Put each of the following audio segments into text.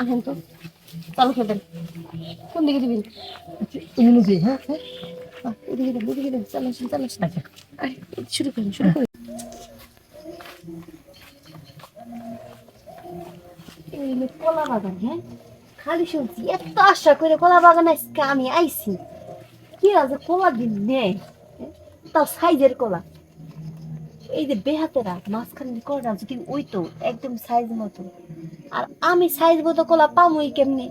আসেন তো, চালু খেবেন। কোন দিকে দিবেন? এমনি যে হ্যাঁ হ্যাঁ এদিকে দেন, এদিকে দেন, চালু আসেন, চালু আসেন। আচ্ছা আরে, শুরু করেন, শুরু করেন। এই হলো কলা বাগান, হ্যাঁ? খালি শুনছি এত আশা করে কলা বাগান আজকে আমি আইছি, কি আছে কলা দিন নেই, হ্যাঁ? তাও সাইজের কলা। এই যে বেহাতেরা মাঝখানে কলাটা যদি ওই তো একদম সাইজ মতো, আর আমি সাইজ মতো কলা পামই কেমনি?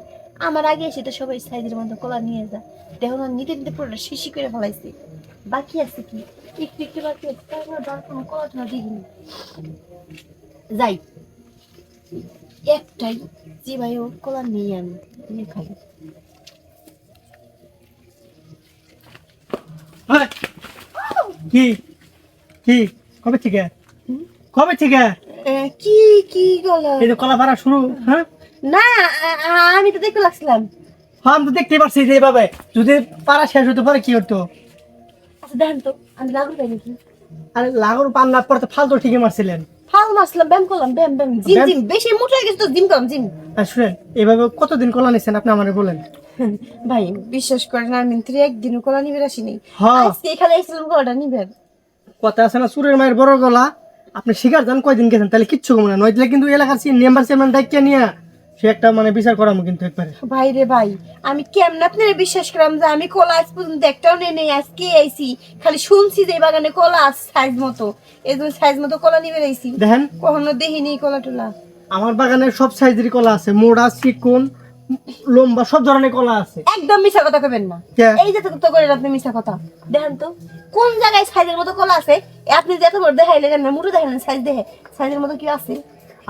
আমার আগে এসে তো সবাই সাইজের মতো কলা নিয়ে যা, দেখো না নিতে নিতে পুরোটা শিশি করে ফেলাইছি। বাকি আছে কি একটু একটু বাকি আছে, তারপর কোনো কলা টলা দেখিনি। যাই, একটাই যে ভাই ও কলা নিয়ে আমি নিয়ে খাই। হ্যাঁ কি কি কবে থেকে হুম? কবে থেকে কি কি কলা? এই যে কলা পাড়া শুরু হ্যাঁ না, আমি তো দেখতে লাগছিলাম। হ্যাঁ আমি তো দেখতে পাচ্ছি যে এভাবে যদি পাড়া শেষ হতে পারে কি হতো। আচ্ছা দেখেন তো, আমি লাগু পাই নাকি? আরে লাগানোর পান না পড়তে ফালতু ঠিকই মারছিলেন। ফাল মারছিলাম, ব্যায়াম করলাম, ব্যায়াম ব্যায়াম, জিম ব্যায়াম? জিম, বেশি মোটা হয়ে গেছে তো জিম করলাম, জিম। আর শুনেন এভাবে কতদিন কলা নিচ্ছেন আপনি আমারে বলেন। ভাই বিশ্বাস করেন, আমি একদিনও কলা নিবে আসিনি। হ্যাঁ আজকে এখানে এসেছিলাম কলাটা নিবে। কথা আছে না চুরের মায়ের বড় গলা। আপনি শিকার যান কয়দিন গেছেন তাহলে কিচ্ছু কমে না, নইলে কিন্তু এলাকার মেম্বার চেয়ারম্যান ডাকিয়ে নিয়ে সে একটা মানে বিচার করামো কিন্তু একবারে। ভাই রে ভাই, আমি কেমন আপনারা বিশ্বাস করলাম যে আমি কলা আজ পর্যন্ত একটাও নেই নেই, আজকে আইছি খালি শুনছি যে এই বাগানে কলা আছে সাইজ মতো, এই জন্য সাইজ মতো কলা নিবে আইছি। দেখেন কখনো দেখিনি কলা টলা। আমার বাগানে সব সাইজেরই কলা আছে, মোড়া চিকন লম্বা সব ধরনের কলা আছে। একদম মিছা কথা কবেন না। কে? এই যে তো করেন আপনি মিছা কথা। দেখেন তো কোন জায়গায় সাইজের মতো কলা আছে? আপনি যে এত বড় দেখাইলে কেন, মুড়ে দেখাইলেন সাইজ দেখে, সাইজের মতো কি আছে?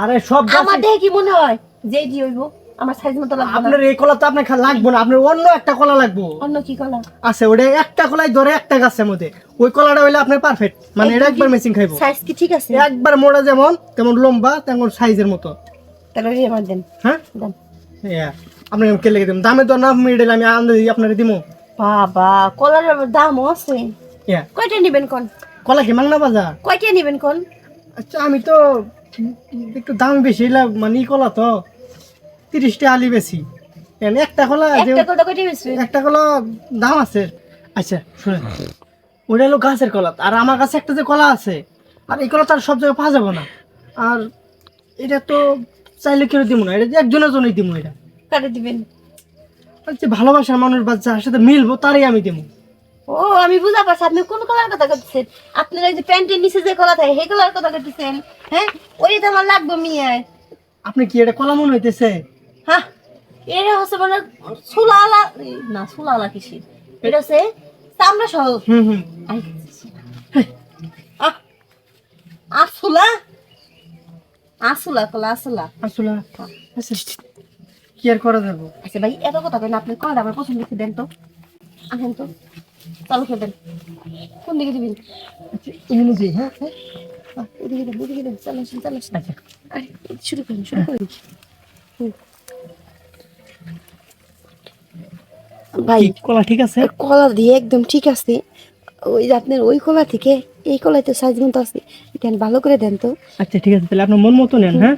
আরে সব আমার দেখে কি মনে হয় যে এটি হইব? আমার সাইজ মতো লাগবে না। আপনার এই কলা তো আপনার লাগবো না, আপনার অন্য একটা কলা লাগবো। অন্য কি কলা আছে ওটা একটা কলাই ধরে একটা গাছের মধ্যে, ওই কলাটা হইলে আপনার পারফেক্ট, মানে এটা একবার মেচিং খাইবো। সাইজ কি ঠিক আছে? একবার মোড়া যেমন তেমন লম্বা তেমন সাইজের মতো। তাহলে ওই আমার দেন, হ্যাঁ দেন। আপনি কে লেগে দেবেন দামে তো না মিডল আমি আন্দাজ আপনারে দিমু। বাবা, কলার দামও আছে। কয়টা নিবেন কোন? কলা কি মাংনা বাজার? কয়টা নিবেন কোন? আচ্ছা আমি তো একটু দাম বেশি মানে কলা তো 30টা আলি বেশি, একটা কলা একটা কলা কয়টা বেশি? একটা কলা দাম আছে। আচ্ছা শুনেন ওটা হলো গাছের কলা, আর আমার কাছে একটা যে কলা আছে, আর এই কলা তো আর সব জায়গায় পাওয়া যাবে না। আর এটা তো চাইলে কেউ দিব না, এটা যে একজনের জন্যই দিব। এটা কাটে দিবেন? যে ভালোবাসার মানুষ বা যার সাথে মিলবো তারই আমি দেবো। ও আমি বুঝা পারছি আপনি কোন কলার কথা করতেছেন। আপনার ওই যে প্যান্টের নিচে যে কলা থাকে সেই কলার কথা করতেছেন। হ্যাঁ, ওই তো আমার লাগবে মিয়ায়। আপনি কি এটা কলা মনে হইতেছে? হ্যাঁ, এটা হচ্ছে মানে সুলালা, না সুলালা কিসের, এটা হচ্ছে চামড়া সহ। হুম হুম আসুলা, আসুলা কলা, আসুলা। আসলে আচ্ছা কি আর করা যাবো। আচ্ছা ভাই, এত কথা কেন? আপনি কলাটা আমার পছন্দ হচ্ছে, দেন তো, আসেন তো, চালু খেবেন। কোন দিকে দিবেন? আচ্ছা এমনি যে হ্যাঁ হ্যাঁ এদিকে দেন, এদিকে দেন, চালু আসেন, চালু আসেন। আচ্ছা আরে, শুরু করেন, শুরু করেন। ভাই কি কলা ঠিক আছে? কলা দিয়ে একদম ঠিক আছে। ওই যে আপনার ওই কলা থেকে এই কলাতে সাইজ মতো আছে, দেন ভালো করে দেন তো। আচ্ছা ঠিক আছে তাহলে আপনার মন মতো নেন। হ্যাঁ